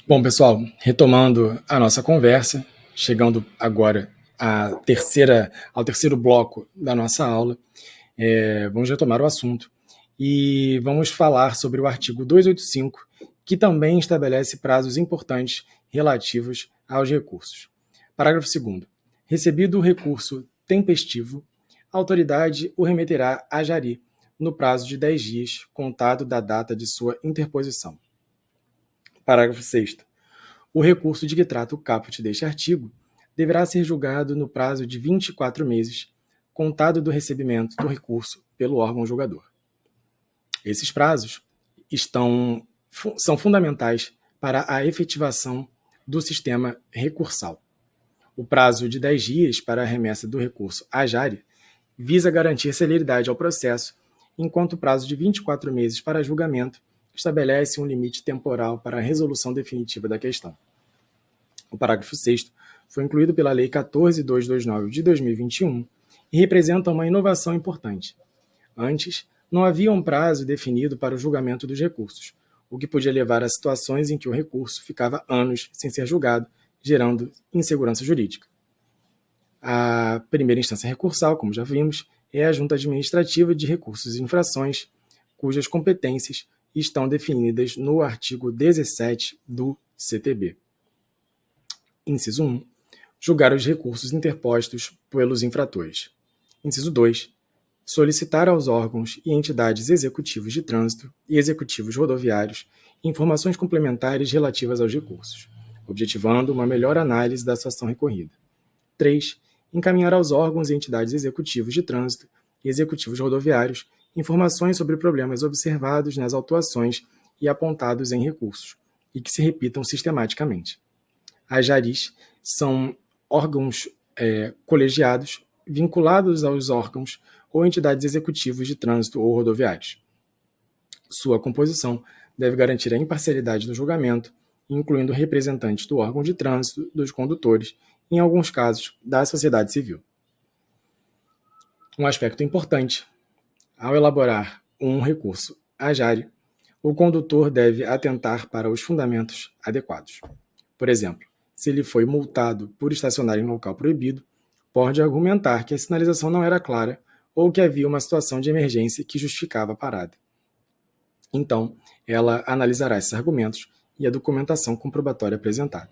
Bom, pessoal, retomando a nossa conversa, chegando agora ao terceiro bloco da nossa aula, vamos retomar o assunto e vamos falar sobre o artigo 285, que também estabelece prazos importantes relativos aos recursos. Parágrafo 2º. Recebido o recurso tempestivo, a autoridade o remeterá à Jari no prazo de 10 dias, contado da data de sua interposição. Parágrafo 6º. O recurso de que trata o caput deste artigo deverá ser julgado no prazo de 24 meses, contado do recebimento do recurso pelo órgão julgador. Esses prazos são fundamentais para a efetivação do sistema recursal. O prazo de 10 dias para a remessa do recurso à Jari visa garantir celeridade ao processo, enquanto o prazo de 24 meses para julgamento estabelece um limite temporal para a resolução definitiva da questão. O parágrafo 6º foi incluído pela Lei 14.229 de 2021 e representa uma inovação importante. Antes, não havia um prazo definido para o julgamento dos recursos, o que podia levar a situações em que o recurso ficava anos sem ser julgado, gerando insegurança jurídica. A primeira instância recursal, como já vimos, é a Junta Administrativa de Recursos e Infrações, cujas competências estão definidas no artigo 17 do CTB. Inciso 1. Julgar os recursos interpostos pelos infratores. Inciso 2. Solicitar aos órgãos e entidades executivos de trânsito e executivos rodoviários informações complementares relativas aos recursos, objetivando uma melhor análise da situação recorrida. 3. Encaminhar aos órgãos e entidades executivos de trânsito e executivos rodoviários informações sobre problemas observados nas autuações e apontados em recursos, e que se repitam sistematicamente. As JARIs são órgãos colegiados vinculados aos órgãos ou entidades executivos de trânsito ou rodoviários. Sua composição deve garantir a imparcialidade do julgamento, incluindo representantes do órgão de trânsito, dos condutores, em alguns casos, da sociedade civil. Um aspecto importante: ao elaborar um recurso à Jari, o condutor deve atentar para os fundamentos adequados. Por exemplo, se ele foi multado por estacionar em local proibido, pode argumentar que a sinalização não era clara ou que havia uma situação de emergência que justificava a parada. Então, ela analisará esses argumentos e a documentação comprobatória apresentada.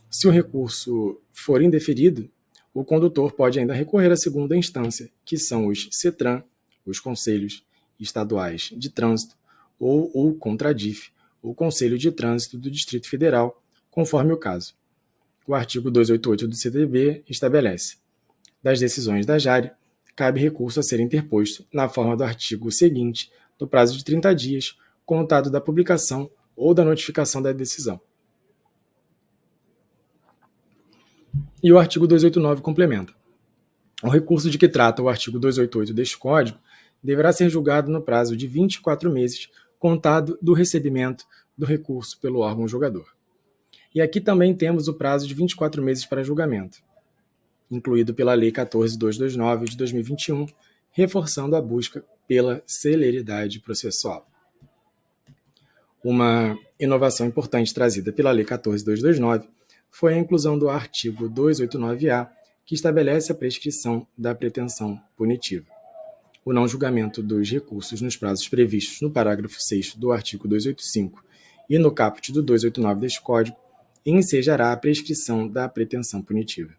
Se o recurso for indeferido, o condutor pode ainda recorrer à segunda instância, que são os CETRAN, os Conselhos Estaduais de Trânsito, ou o CONTRADIF, o Conselho de Trânsito do Distrito Federal, conforme o caso. O artigo 288 do CTB estabelece: das decisões da Jari, cabe recurso a ser interposto na forma do artigo seguinte, no prazo de 30 dias, contado da publicação ou da notificação da decisão. E o artigo 289 complementa: o recurso de que trata o artigo 288 deste Código deverá ser julgado no prazo de 24 meses, contado do recebimento do recurso pelo órgão julgador. E aqui também temos o prazo de 24 meses para julgamento, incluído pela Lei 14.229 de 2021, reforçando a busca pela celeridade processual. Uma inovação importante trazida pela Lei 14.229 foi a inclusão do artigo 289-A, que estabelece a prescrição da pretensão punitiva. O não julgamento dos recursos nos prazos previstos no parágrafo 6º do artigo 285 e no caput do 289 deste Código ensejará a prescrição da pretensão punitiva.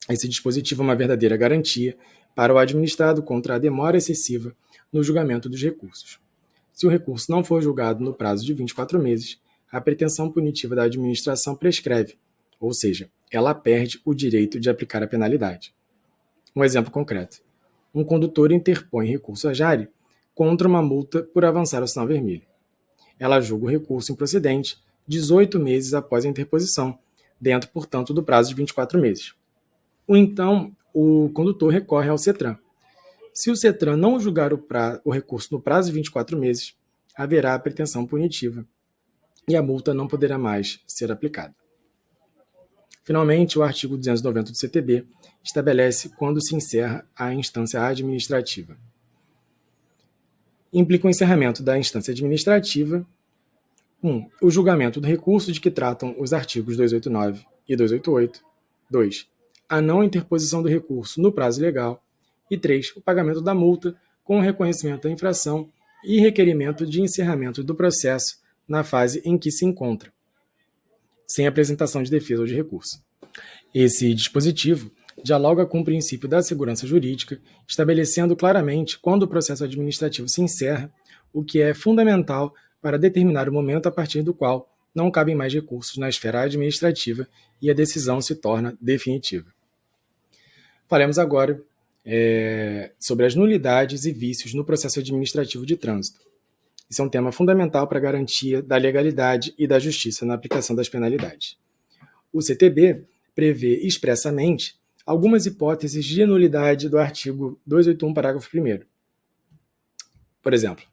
Esse dispositivo é uma verdadeira garantia para o administrado contra a demora excessiva no julgamento dos recursos. Se o recurso não for julgado no prazo de 24 meses, a pretensão punitiva da administração prescreve, ou seja, ela perde o direito de aplicar a penalidade. Um exemplo concreto: um condutor interpõe recurso à Jari contra uma multa por avançar o sinal vermelho. Ela julga o recurso improcedente 18 meses após a interposição, dentro, portanto, do prazo de 24 meses. Ou então, o condutor recorre ao CETRAN. Se o CETRAN não julgar o recurso no prazo de 24 meses, haverá a pretensão punitiva e a multa não poderá mais ser aplicada. Finalmente, o artigo 290 do CTB estabelece quando se encerra a instância administrativa. Implica o encerramento da instância administrativa 1. O julgamento do recurso de que tratam os artigos 289 e 288. 2. A não interposição do recurso no prazo legal. E 3. O pagamento da multa com o reconhecimento da infração e requerimento de encerramento do processo na fase em que se encontra, sem apresentação de defesa ou de recurso. Esse dispositivo dialoga com o princípio da segurança jurídica, estabelecendo claramente quando o processo administrativo se encerra, o que é fundamental para determinar o momento a partir do qual não cabem mais recursos na esfera administrativa e a decisão se torna definitiva. Falemos agora sobre as nulidades e vícios no processo administrativo de trânsito. Isso é um tema fundamental para a garantia da legalidade e da justiça na aplicação das penalidades. O CTB prevê expressamente algumas hipóteses de nulidade do artigo 281, parágrafo 1º. Por exemplo,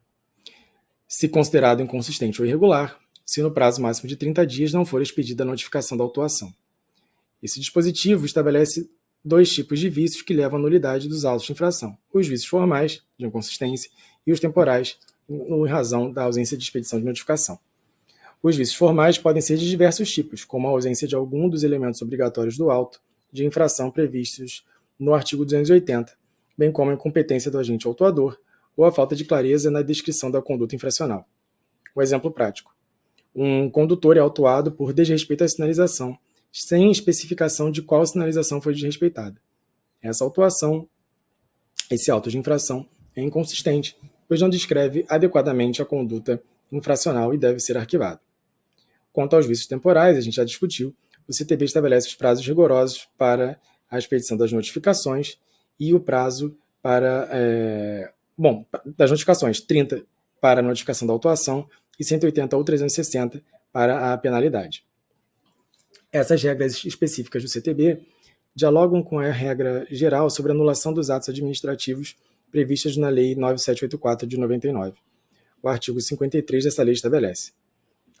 se considerado inconsistente ou irregular, se no prazo máximo de 30 dias não for expedida a notificação da autuação. Esse dispositivo estabelece dois tipos de vícios que levam à nulidade dos autos de infração: os vícios formais, de inconsistência, e os temporais, em razão da ausência de expedição de notificação. Os vícios formais podem ser de diversos tipos, como a ausência de algum dos elementos obrigatórios do auto de infração previstos no artigo 280, bem como a incompetência do agente autuador ou a falta de clareza na descrição da conduta infracional. Um exemplo prático: um condutor é autuado por desrespeito à sinalização, sem especificação de qual sinalização foi desrespeitada. Essa autuação, esse auto de infração, é inconsistente, pois não descreve adequadamente a conduta infracional e deve ser arquivado. Quanto aos vícios temporais, a gente já discutiu, o CTB estabelece os prazos rigorosos para a expedição das notificações e o prazo para, das notificações, 30 para a notificação da autuação e 180 ou 360 para a penalidade. Essas regras específicas do CTB dialogam com a regra geral sobre a anulação dos atos administrativos previstas na Lei 9784 de 99. O artigo 53 dessa lei estabelece: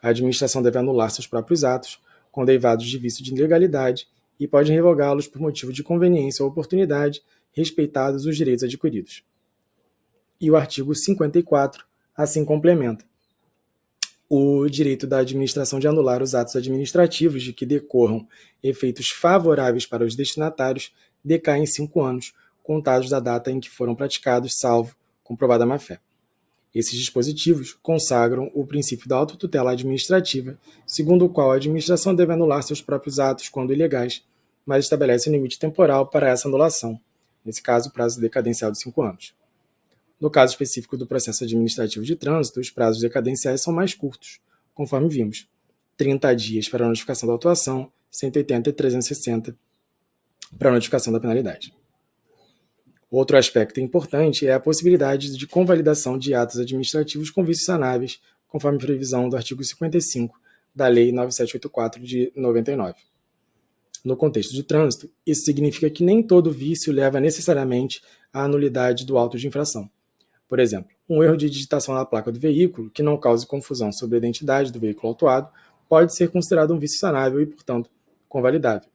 a administração deve anular seus próprios atos, com derivados de vício de ilegalidade, e pode revogá-los por motivo de conveniência ou oportunidade, respeitados os direitos adquiridos. E o artigo 54 assim complementa: o direito da administração de anular os atos administrativos de que decorram efeitos favoráveis para os destinatários decai em 5 anos, contados da data em que foram praticados, salvo comprovada má-fé. Esses dispositivos consagram o princípio da autotutela administrativa, segundo o qual a administração deve anular seus próprios atos quando ilegais, mas estabelece um limite temporal para essa anulação, nesse caso o prazo decadencial de 5 anos. No caso específico do processo administrativo de trânsito, os prazos decadenciais são mais curtos, conforme vimos: 30 dias para a notificação da autuação, 180 e 360 para a notificação da penalidade. Outro aspecto importante é a possibilidade de convalidação de atos administrativos com vícios sanáveis, conforme previsão do artigo 55 da Lei 9784 de 99. No contexto de trânsito, isso significa que nem todo vício leva necessariamente à nulidade do auto de infração. Por exemplo, um erro de digitação na placa do veículo, que não cause confusão sobre a identidade do veículo autuado, pode ser considerado um vício sanável e, portanto, convalidável.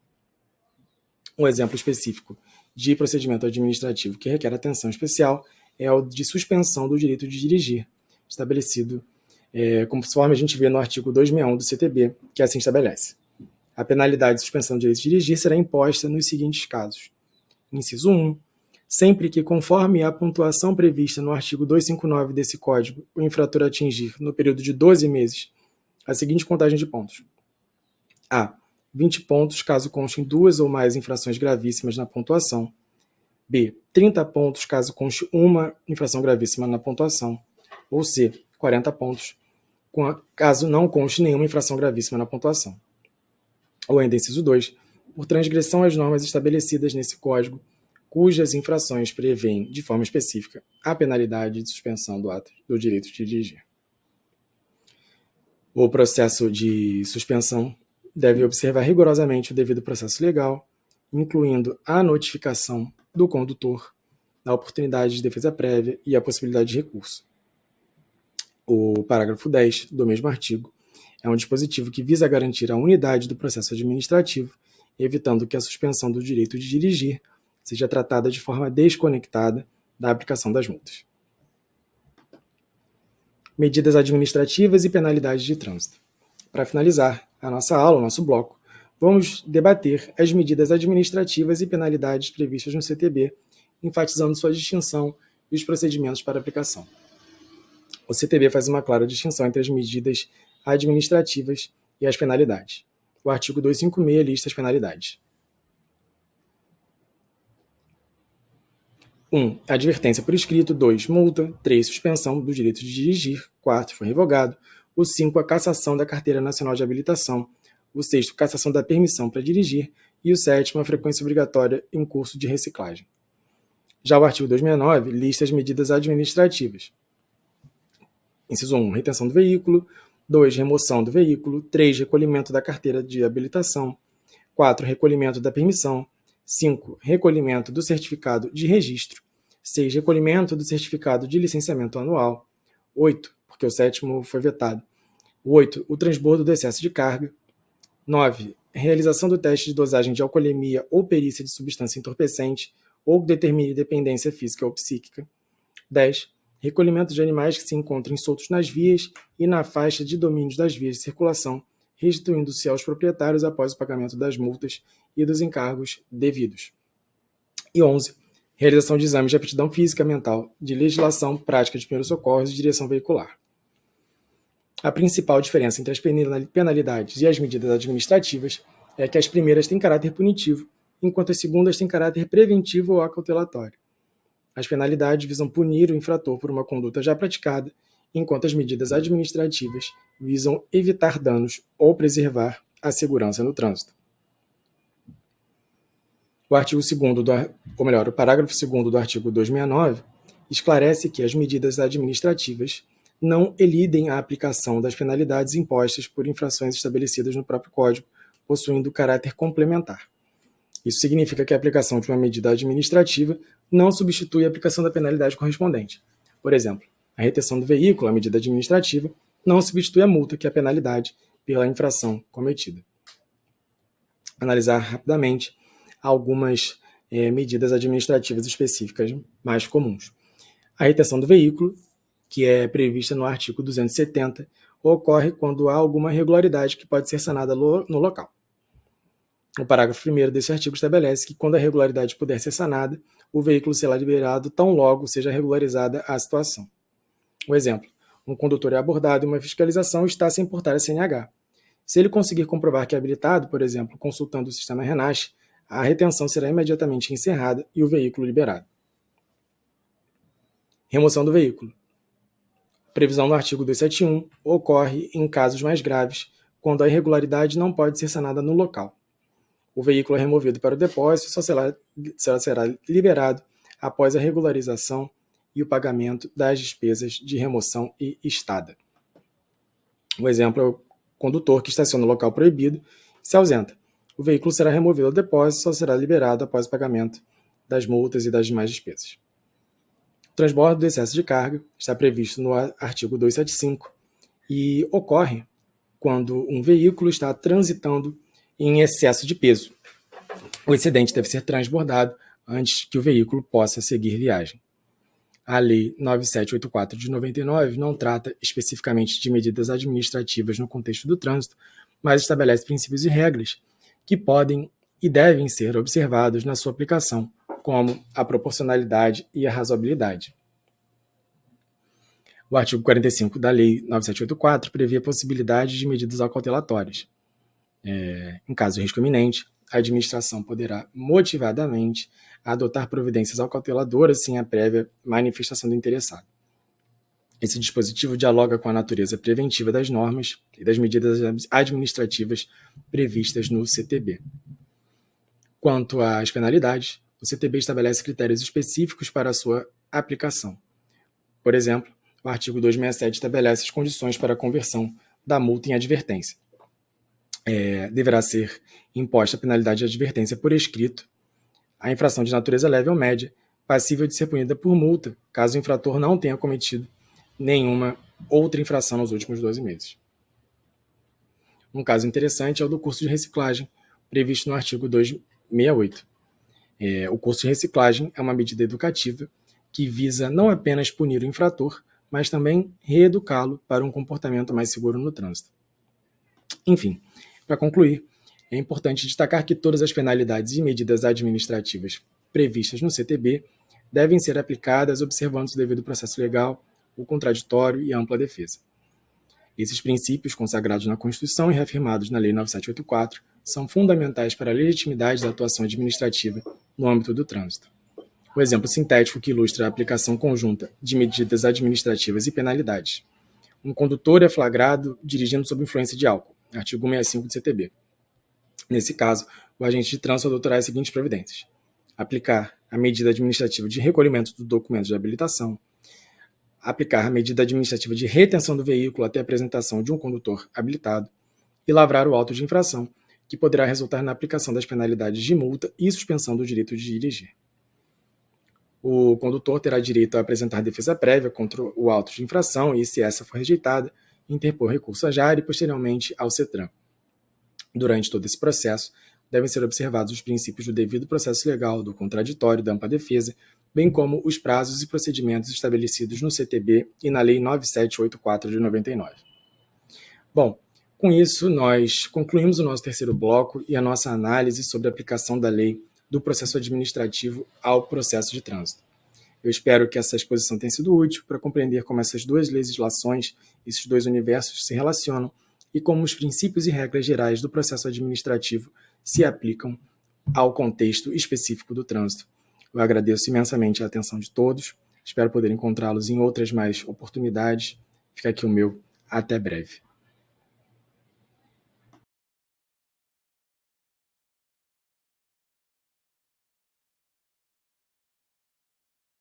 Um exemplo específico de procedimento administrativo que requer atenção especial é o de suspensão do direito de dirigir, estabelecido conforme a gente vê no artigo 261 do CTB, que assim estabelece: a penalidade de suspensão do direito de dirigir será imposta nos seguintes casos. Inciso 1. Sempre que, conforme a pontuação prevista no artigo 259 desse Código, o infrator atingir, no período de 12 meses, a seguinte contagem de pontos: A. 20 pontos caso constem 2 ou mais infrações gravíssimas na pontuação. B. 30 pontos caso conste uma infração gravíssima na pontuação. Ou C. 40 pontos caso não conste nenhuma infração gravíssima na pontuação. Ou ainda, inciso 2. Por transgressão às normas estabelecidas nesse Código, cujas infrações prevêem, de forma específica, a penalidade de suspensão do ato do direito de dirigir. O processo de suspensão deve observar rigorosamente o devido processo legal, incluindo a notificação do condutor, a oportunidade de defesa prévia e a possibilidade de recurso. O parágrafo 10 do mesmo artigo é um dispositivo que visa garantir a unidade do processo administrativo, evitando que a suspensão do direito de dirigir seja tratada de forma desconectada da aplicação das multas. medidas administrativas e penalidades de trânsito. Para finalizar a nossa aula, o nosso bloco, vamos debater as medidas administrativas e penalidades previstas no CTB, enfatizando sua distinção e os procedimentos para aplicação. O CTB faz uma clara distinção entre as medidas administrativas e as penalidades. O artigo 256 lista as penalidades. 1. Advertência por escrito. 2. Multa. 3. Suspensão do direito de dirigir. 4. Foi revogado. O 5. A cassação da Carteira Nacional de Habilitação. O 6. Cassação da permissão para dirigir. E o 7. A frequência obrigatória em curso de reciclagem. Já o artigo 269 lista as medidas administrativas. Inciso 1. Retenção do veículo. 2. Remoção do veículo. 3. Recolhimento da carteira de habilitação. 4. Recolhimento da permissão. 5. Recolhimento do certificado de registro. 6. Recolhimento do certificado de licenciamento anual. 8. Porque o 7º foi vetado. 8. O transbordo do excesso de carga. 9. Realização do teste de dosagem de alcoolemia ou perícia de substância entorpecente ou que determine dependência física ou psíquica. 10. Recolhimento de animais que se encontrem soltos nas vias e na faixa de domínios das vias de circulação, restituindo-se aos proprietários após o pagamento das multas e dos encargos devidos. E 11. Realização de exames de aptidão física, mental, de legislação, prática de primeiros socorros e direção veicular. A principal diferença entre as penalidades e as medidas administrativas é que as primeiras têm caráter punitivo, enquanto as segundas têm caráter preventivo ou acautelatório. As penalidades visam punir o infrator por uma conduta já praticada, enquanto as medidas administrativas visam evitar danos ou preservar a segurança no trânsito. O artigo 2º, o parágrafo 2º do artigo 269 esclarece que as medidas administrativas não elidem a aplicação das penalidades impostas por infrações estabelecidas no próprio Código, possuindo caráter complementar. Isso significa que a aplicação de uma medida administrativa não substitui a aplicação da penalidade correspondente. Por exemplo, a retenção do veículo, a medida administrativa, não substitui a multa, que é a penalidade pela infração cometida. Analisar rapidamente algumas medidas administrativas específicas mais comuns. A retenção do veículo, que é prevista no artigo 270, ocorre quando há alguma irregularidade que pode ser sanada no local. O parágrafo 1º desse artigo estabelece que, quando a irregularidade puder ser sanada, o veículo será liberado tão logo seja regularizada a situação. Um exemplo: um condutor é abordado em uma fiscalização e está sem portar a CNH. Se ele conseguir comprovar que é habilitado, por exemplo, consultando o sistema Renasc, a retenção será imediatamente encerrada e o veículo liberado. Remoção do veículo. Previsão no artigo 271 ocorre em casos mais graves, quando a irregularidade não pode ser sanada no local. O veículo é removido para o depósito e só será liberado após a regularização e o pagamento das despesas de remoção e estada. Um exemplo é o condutor que estaciona no local proibido e se ausenta. O veículo será removido ao depósito e só será liberado após o pagamento das multas e das demais despesas. O transbordo do excesso de carga está previsto no artigo 275 e ocorre quando um veículo está transitando em excesso de peso. O excedente deve ser transbordado antes que o veículo possa seguir viagem. A Lei 9784 de 99 não trata especificamente de medidas administrativas no contexto do trânsito, mas estabelece princípios e regras que podem e devem ser observados na sua aplicação, como a proporcionalidade e a razoabilidade. O artigo 45 da Lei 9784 prevê a possibilidade de medidas acautelatórias. Em caso de risco iminente, a administração poderá motivadamente adotar providências acauteladoras sem a prévia manifestação do interessado. Esse dispositivo dialoga com a natureza preventiva das normas e das medidas administrativas previstas no CTB. Quanto às penalidades, o CTB estabelece critérios específicos para a sua aplicação. Por exemplo, o artigo 267 estabelece as condições para a conversão da multa em advertência. Deverá ser imposta a penalidade de advertência por escrito, a infração de natureza leve ou média, passível de ser punida por multa, caso o infrator não tenha cometido nenhuma outra infração nos últimos 12 meses. Um caso interessante é o do curso de reciclagem, previsto no artigo 268. O curso de reciclagem é uma medida educativa que visa não apenas punir o infrator, mas também reeducá-lo para um comportamento mais seguro no trânsito. Enfim, para concluir, é importante destacar que todas as penalidades e medidas administrativas previstas no CTB devem ser aplicadas observando o devido processo legal, o contraditório e a ampla defesa. Esses princípios, consagrados na Constituição e reafirmados na Lei 9784, são fundamentais para a legitimidade da atuação administrativa no âmbito do trânsito. Um exemplo sintético que ilustra a aplicação conjunta de medidas administrativas e penalidades. Um condutor é flagrado dirigindo sob influência de álcool, artigo 65 do CTB. Nesse caso, o agente de trânsito adotará as seguintes providências: aplicar a medida administrativa de recolhimento do documento de habilitação, aplicar a medida administrativa de retenção do veículo até a apresentação de um condutor habilitado e lavrar o auto de infração, que poderá resultar na aplicação das penalidades de multa e suspensão do direito de dirigir. O condutor terá direito a apresentar defesa prévia contra o auto de infração e, se essa for rejeitada, interpor recurso à JAR e posteriormente ao CETRAN. Durante todo esse processo, devem ser observados os princípios do devido processo legal, do contraditório, da ampla defesa, bem como os prazos e procedimentos estabelecidos no CTB e na Lei 9784 de 99. Bom, com isso, nós concluímos o nosso terceiro bloco e a nossa análise sobre a aplicação da lei do processo administrativo ao processo de trânsito. Eu espero que essa exposição tenha sido útil para compreender como essas duas legislações, esses dois universos se relacionam e como os princípios e regras gerais do processo administrativo se aplicam ao contexto específico do trânsito. Eu agradeço imensamente a atenção de todos, espero poder encontrá-los em outras mais oportunidades. Fica aqui o meu até breve.